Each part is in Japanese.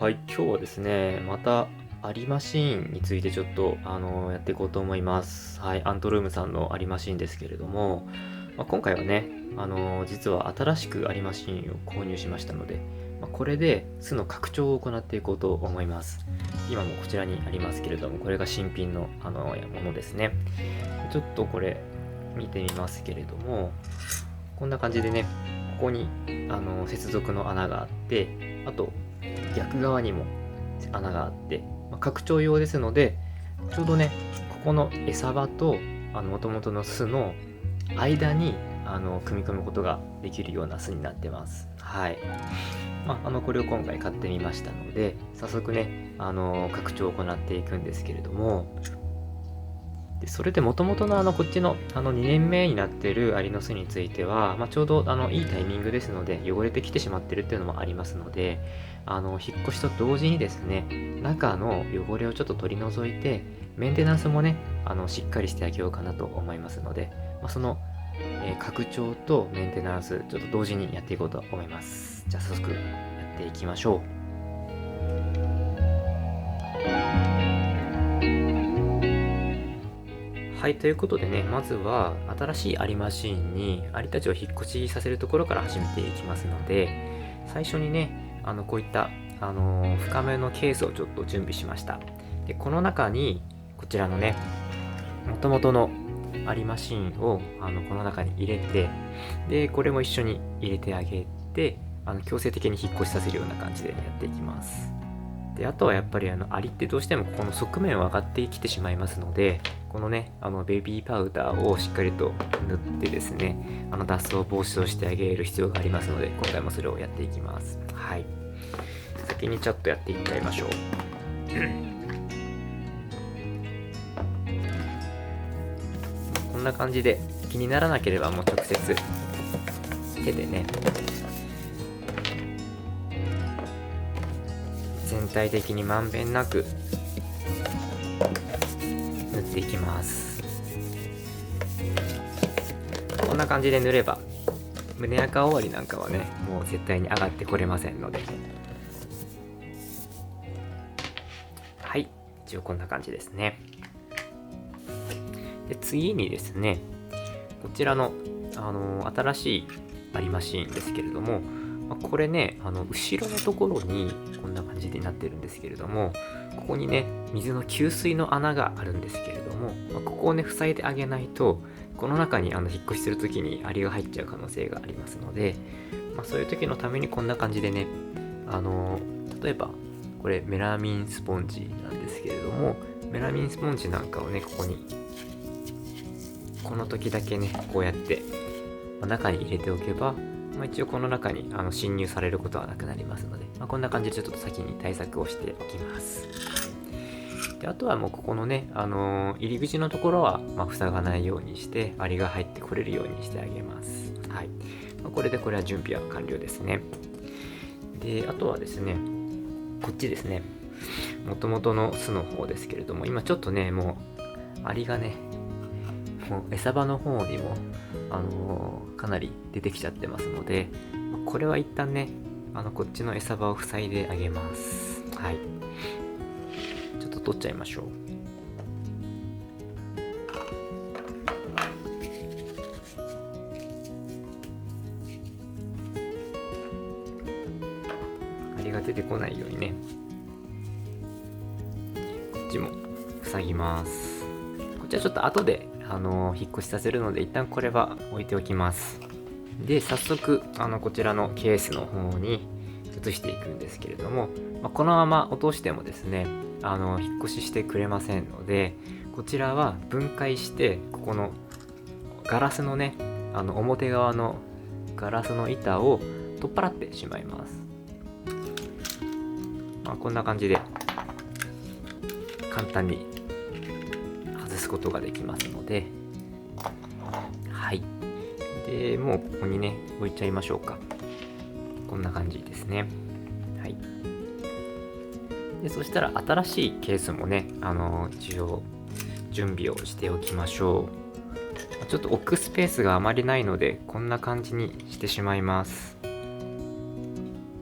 はい、今日はですね、またアリマシーンについてちょっとやっていこうと思います。はい、アントルームさんのアリマシーンですけれども、今回はね、実は新しくアリマシーンを購入しましたので、これで巣の拡張を行っていこうと思います。今もこちらにありますけれども、これが新品のものですね。ちょっとこれ見てみますけれども、こんな感じでね、ここに接続の穴があって、あと逆側にも穴があって、拡張用ですので、ちょうどね、ここの餌場と元々の巣の間に組み込むことができるような巣になってます。はい。これを今回買ってみましたので、早速ね、拡張を行っていくんですけれども、でそれで元々のこっちの2年目になっているアリの巣については、ちょうどいいタイミングですので汚れてきてしまってるっていうのもありますので、引っ越しと同時にですね、中の汚れをちょっと取り除いてメンテナンスもねしっかりしてあげようかなと思いますので、その、拡張とメンテナンスちょっと同時にやっていこうと思います。じゃあ早速やっていきましょう。はい、ということでね、まずは新しいアリマシーンにアリたちを引っ越しさせるところから始めていきますので、最初にね、こういった、深めのケースをちょっと準備しました。で、この中に、こちらのね、元々のアリマシーンをこの中に入れて、で、これも一緒に入れてあげて、強制的に引っ越しさせるような感じでやっていきます。で、あとはやっぱりアリってどうしてもここの側面を上がってきてしまいますので、このね、ベビーパウダーをしっかりと塗ってですね、脱走防止をしてあげる必要がありますので、今回もそれをやっていきます。はい。先にちょっとやっていっちゃいましょう。こんな感じで気にならなければもう直接手でね、全体的にまんべんなく塗っていきます。こんな感じで塗れば胸垢終わりなんかはね、もう絶対に上がってこれませんので、はい、一応こんな感じですね。で、次にですね、こちらの、新しいアリマシーンですけれども、これね、後ろのところにこんな感じになってるんですけれども、ここにね、水の給水の穴があるんですけれども、ここをね、塞いであげないと、この中に引っ越しするときにアリが入っちゃう可能性がありますので、そういう時のためにこんな感じでね、例えば、これメラミンスポンジなんですけれども、メラミンスポンジなんかをね、ここに、この時だけね、こうやって、中に入れておけば、一応この中に侵入されることはなくなりますので、こんな感じでちょっと先に対策をしておきます。で、あとはもうここのね、入り口のところは、塞がないようにして、アリが入ってこれるようにしてあげます。はい。これでこれは準備は完了ですね。で、あとはですね、こっちですね。元々の巣の方ですけれども、今ちょっとね、もう、アリがね、もう餌場の方にも、かなり出てきちゃってますので、これは一旦ね、こっちの餌場を塞いであげます。はい。ちょっと取っちゃいましょう。アリが出てこないようにね、こっちも塞ぎます。こっちはちょっと後で引っ越しさせるので一旦これは置いておきます。で、早速こちらのケースの方に移していくんですけれども、このまま落としてもですね引っ越ししてくれませんので、こちらは分解してここのガラスのね表側のガラスの板を取っ払ってしまいます。こんな感じで簡単に外すことができますので、はい。で、もうここにね置いちゃいましょうか。こんな感じですね。はい。で、そしたら新しいケースもね一応準備をしておきましょう。ちょっと置くスペースがあまりないのでこんな感じにしてしまいます。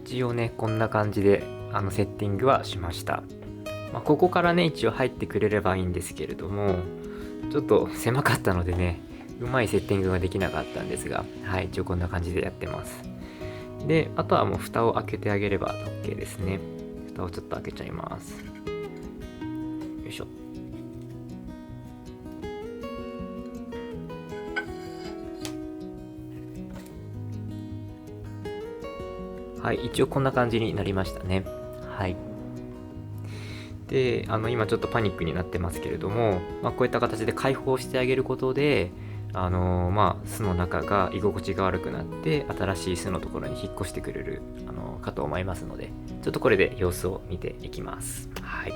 一応ねこんな感じでセッティングはしました。ここからね一応入ってくれればいいんですけれども、ちょっと狭かったのでねうまいセッティングができなかったんですが、はい、一応こんな感じでやってます。で、あとはもう蓋を開けてあげれば OK ですね。蓋をちょっと開けちゃいます。よいしょ。はい、一応こんな感じになりましたね。はい。で、今ちょっとパニックになってますけれども、こういった形で開放してあげることで、巣の中が居心地が悪くなって新しい巣のところに引っ越してくれるかと思いますので、ちょっとこれで様子を見ていきます。はい。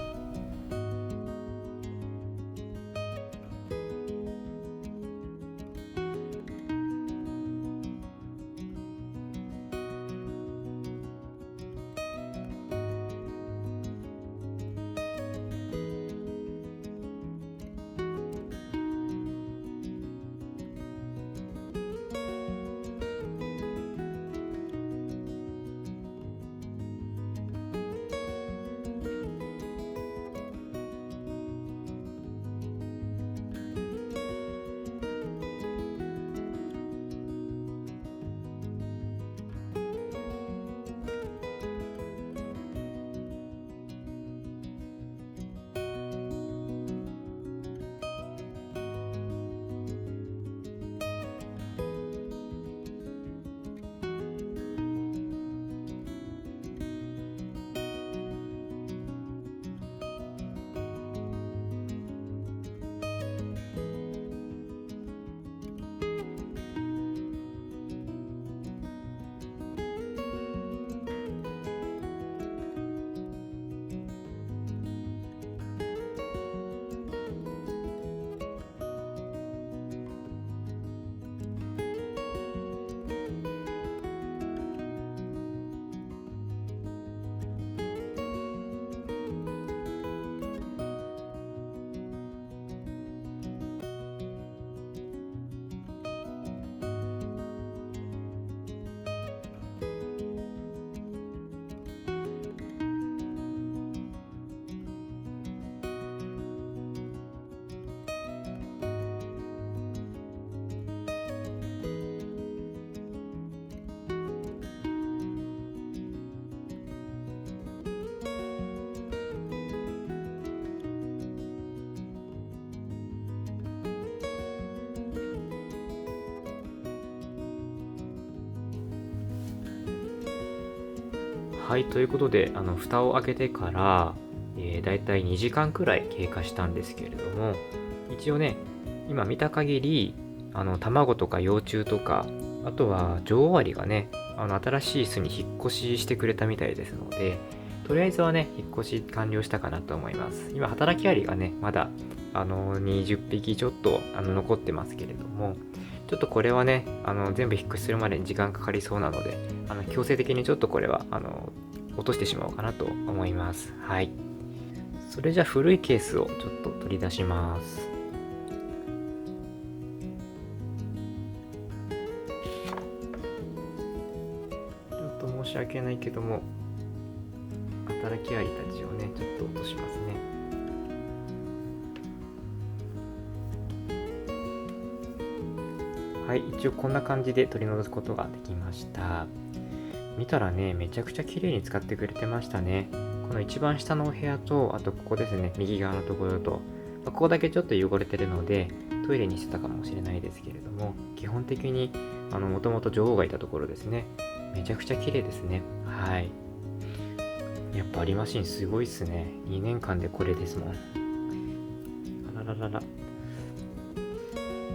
はい、ということで蓋を開けてから、だいたい2時間くらい経過したんですけれども、一応ね今見た限り卵とか幼虫とか、あとは女王アリがね新しい巣に引っ越ししてくれたみたいですので、とりあえずはね引っ越し完了したかなと思います。今働きアリがねまだ20匹ちょっと残ってますけれども、ちょっとこれはね全部引っ越しするまでに時間かかりそうなので、強制的にちょっとこれは落としてしまおうかなと思います。はい。それじゃあ古いケースをちょっと取り出します。ちょっと申し訳ないけども、働きアリたちをねちょっと落としますね。はい、一応こんな感じで取り除くことができました。見たらねめちゃくちゃ綺麗に使ってくれてましたね。この一番下のお部屋と、あとここですね、右側のところと、ここだけちょっと汚れてるのでトイレにしてたかもしれないですけれども、基本的にもともと女王がいたところですね。めちゃくちゃ綺麗ですね。はい。やっぱアリマシンすごいっすね。2年間でこれですもん。あらららら。ち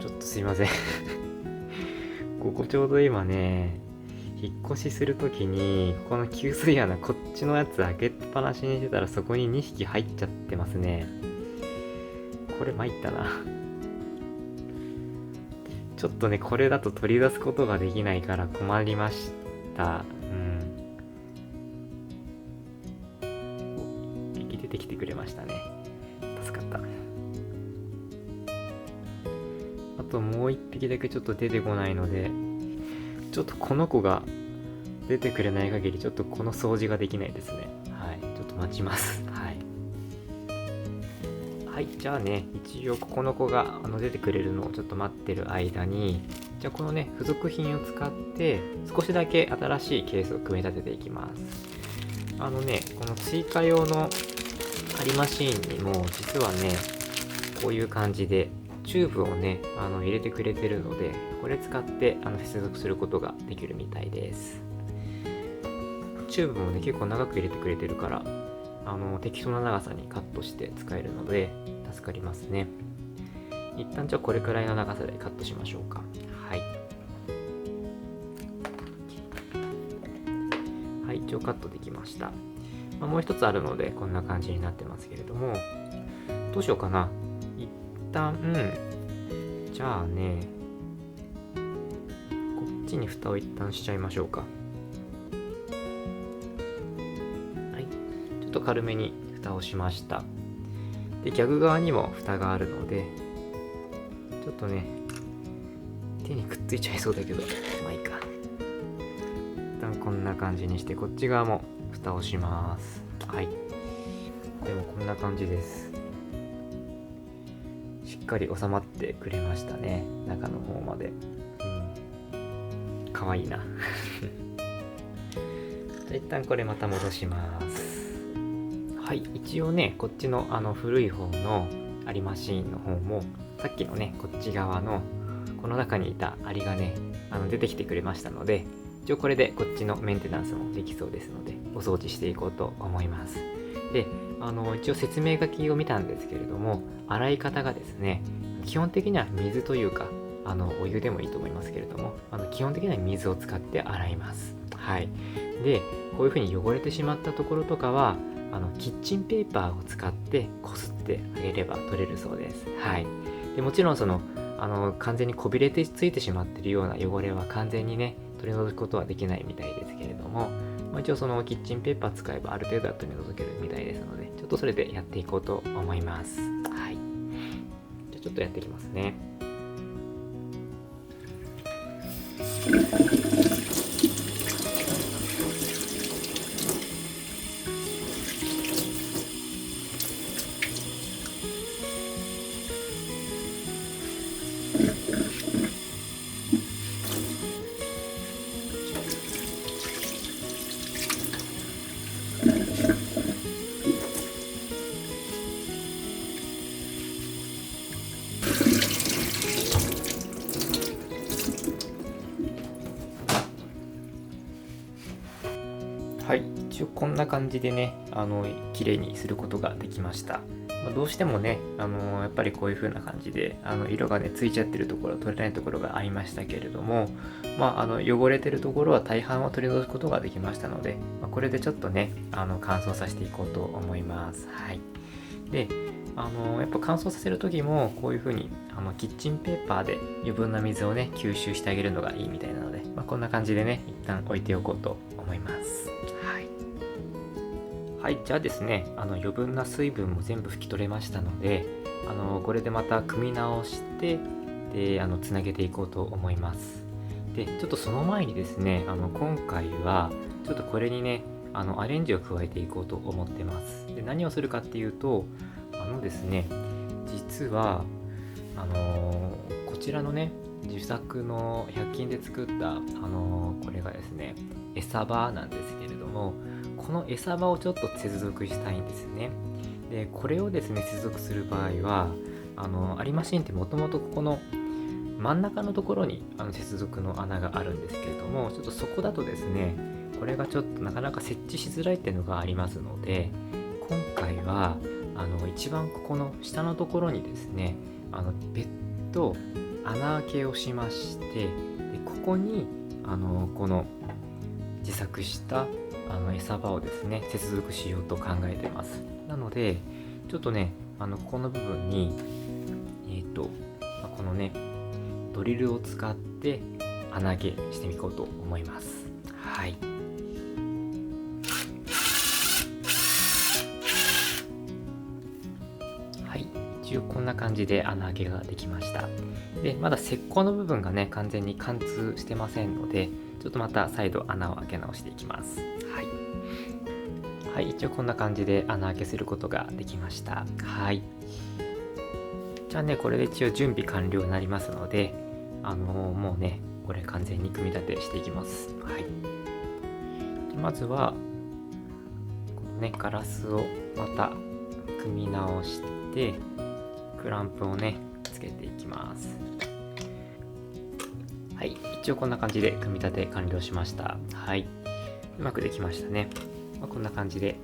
ょっとすいません。ここちょうど今ね、引っ越しするときに、この給水穴、こっちのやつ開けっぱなしにしてたらそこに2匹入っちゃってますね。これ参ったな。ちょっとね、これだと取り出すことができないから困りました。1匹出てきてくれましたね。助かった。あともう1匹だけちょっと出てこないので、ちょっとこの子が出てくれない限りちょっとこの掃除ができないですね。ははい、ちょっと待ちます。はい。はい、じゃあね、一応ここの子が出てくれるのをちょっと待ってる間に、じゃあこのね、付属品を使って少しだけ新しいケースを組み立てていきます。この追加用の針マシーンにも実はね、こういう感じでチューブをね、入れてくれてるので、これ使って接続することができるみたいです。チューブもね、結構長く入れてくれてるから、適当な長さにカットして使えるので助かりますね。一旦じゃあこれくらいの長さでカットしましょうか。はい。はい、一応カットできました。もう一つあるのでこんな感じになってますけれども、どうしようかな。一旦、じゃあね、こっちに蓋を一旦しちゃいましょうか。はい、ちょっと軽めに蓋をしました。で、逆側にも蓋があるので、ちょっとね、手にくっついちゃいそうだけど、まあいいか。一旦こんな感じにして、こっち側も蓋をします。はい。でもこんな感じです。しっかり収まってくれましたね。中の方まで。かわいいな。一旦これまた戻します。はい。一応ね、こっちの古い方のアリマシーンの方も、さっきのね、こっち側のこの中にいたアリがね、出てきてくれましたので、一応これでこっちのメンテナンスもできそうですので、お掃除していこうと思います。で、一応説明書きを見たんですけれども、洗い方がですね、基本的には水というか、お湯でもいいと思いますけれども、基本的には水を使って洗います。はい。で、こういう風に汚れてしまったところとかは、キッチンペーパーを使ってこすってあげれば取れるそうです。はい。でもちろん完全にこびれてついてしまっているような汚れは完全にね、取り除くことはできないみたいですけれども、一応キッチンペーパー使えばある程度は取り除けるみたいですので、ちょっとそれでやっていこうと思います。はい。じゃあちょっとやっていきますね。はい、一応こんな感じでね、綺麗にすることができました。どうしてもね、やっぱりこういう風な感じで、色がね、ついちゃってるところ、取れないところがありましたけれども、汚れてるところは大半を取り除くことができましたので、これでちょっとね、乾燥させていこうと思います。はい。で、やっぱ乾燥させる時も、こういう風に、キッチンペーパーで余分な水をね、吸収してあげるのがいいみたいなので、こんな感じでね、一旦置いておこうと思います。はい、じゃあですね、余分な水分も全部拭き取れましたので、これでまた組み直して、で、つなげていこうと思います。で、ちょっとその前にですね、今回は、ちょっとこれにね、アレンジを加えていこうと思ってます。で、何をするかっていうと、ですね、実は、こちらのね、自作の100均で作った、これがですね、餌場なんですけれども、この餌場をちょっと接続したいんですね。で、これをですね、接続する場合は、アリマシンってもともとここの真ん中のところに接続の穴があるんですけれども、ちょっとそこだとですね、これがちょっとなかなか設置しづらいっていうのがありますので、今回は一番ここの下のところにですね、別途穴開けをしまして、でここにこの自作した餌場をですね接続しようと考えてます。なのでちょっとねここの部分にこのねドリルを使って穴開けしてみようと思います。はい。一応こんな感じで穴開けができました。で、まだ石膏の部分がね、完全に貫通してませんので、ちょっとまた再度穴を開け直していきます。はい。はい、一応こんな感じで穴開けすることができました。はい。じゃあね、これで一応準備完了になりますので、もうね、これ完全に組み立てしていきます。はい。まずは、このね、ガラスをまた組み直して、クランプをね、つけていきます。はい、一応こんな感じで組み立て完了しました。はい。うまくできましたね。こんな感じで、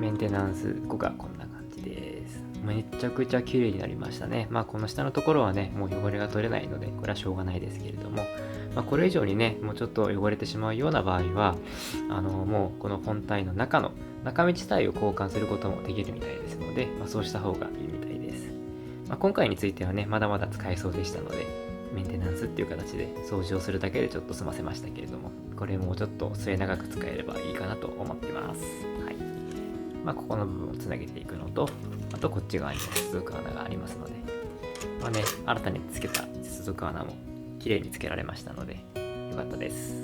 メンテナンス後がこんな感じです。めちゃくちゃ綺麗になりましたね。この下のところはね、もう汚れが取れないので、これはしょうがないですけれども、これ以上にね、もうちょっと汚れてしまうような場合は、もうこの本体の中身自体を交換することもできるみたいですので、そうした方がいいみたいです。今回についてはね、まだまだ使えそうでしたので、メンテナンスっていう形で掃除をするだけでちょっと済ませましたけれども、これもうちょっと末永く使えればいいかなと思ってます。はい。ここの部分をつなげていくのと、あとこっち側にも接続穴がありますので、新たにつけた接続穴も綺麗につけられましたので、よかったです。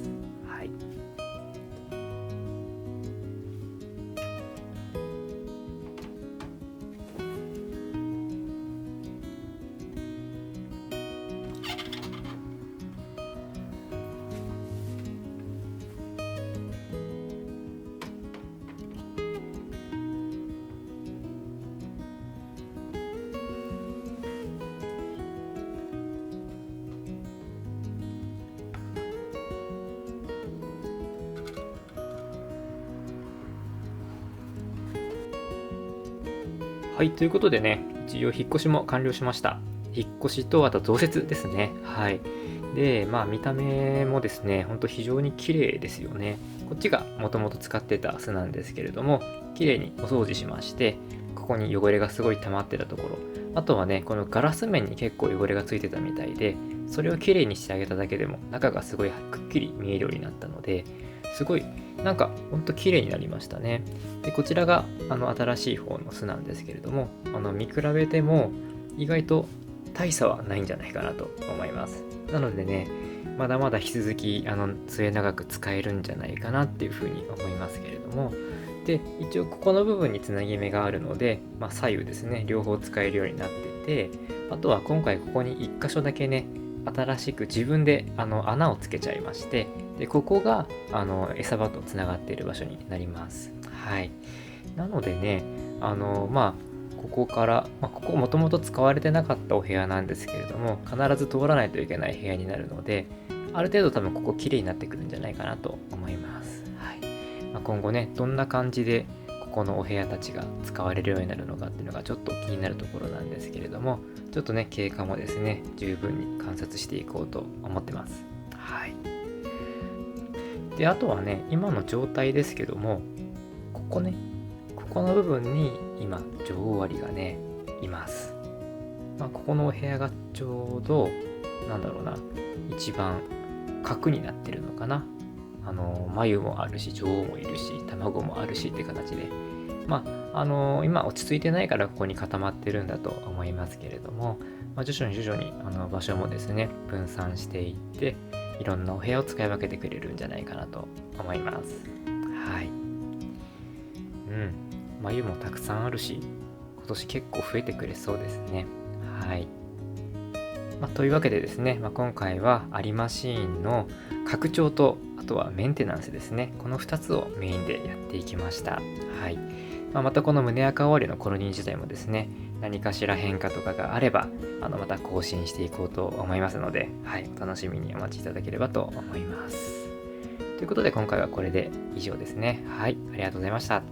はい。はい、ということでね、一応引っ越しも完了しました。引っ越しと、あと増設ですね。はい。で、見た目もですね、ほんと非常に綺麗ですよね。こっちがもともと使ってた巣なんですけれども、綺麗にお掃除しまして、ここに汚れがすごい溜まってたところ、あとはね、このガラス面に結構汚れがついてたみたいで、それを綺麗にしてあげただけでも、中がすごいくっきり見えるようになったので、すごいほんと綺麗になりましたね。でこちらが新しい方の巣なんですけれども、見比べても意外と大差はないんじゃないかなと思います。なのでね、まだまだ引き続き末永く使えるんじゃないかなっていうふうに思いますけれども、で一応ここの部分につなぎ目があるので、左右ですね、両方使えるようになってて、あとは今回ここに1箇所だけね、新しく自分で穴をつけちゃいまして、でここが餌場とつながっている場所になります。はい。なのでね、ここから、ここもともと使われてなかったお部屋なんですけれども、必ず通らないといけない部屋になるので、ある程度多分ここ綺麗になってくるんじゃないかなと思います。はい。今後ね、どんな感じでここのお部屋たちが使われるようになるのかっていうのがちょっと気になるところなんですけれども、ちょっとね、経過もですね、十分に観察していこうと思ってます。はい。で、あとはね、今の状態ですけども、ここの部分に今、女王アリがね、います。ここのお部屋がちょうど、一番角になってるのかな。繭もあるし、女王もいるし、卵もあるしって形で、今落ち着いてないからここに固まってるんだと思いますけれども、徐々に場所もですね、分散していって、いろんなお部屋を使い分けてくれるんじゃないかなと思います。はい。繭もたくさんあるし、今年結構増えてくれそうですね。はい。というわけでですね、今回はアリマシーンの拡張と、あとはメンテナンスですね。この2つをメインでやっていきました。はい。またこの胸赤終わりのコロニー自体もですね、何かしら変化とかがあれば、また更新していこうと思いますので、はい、お楽しみにお待ちいただければと思います。ということで今回はこれで以上ですね。はい、ありがとうございました。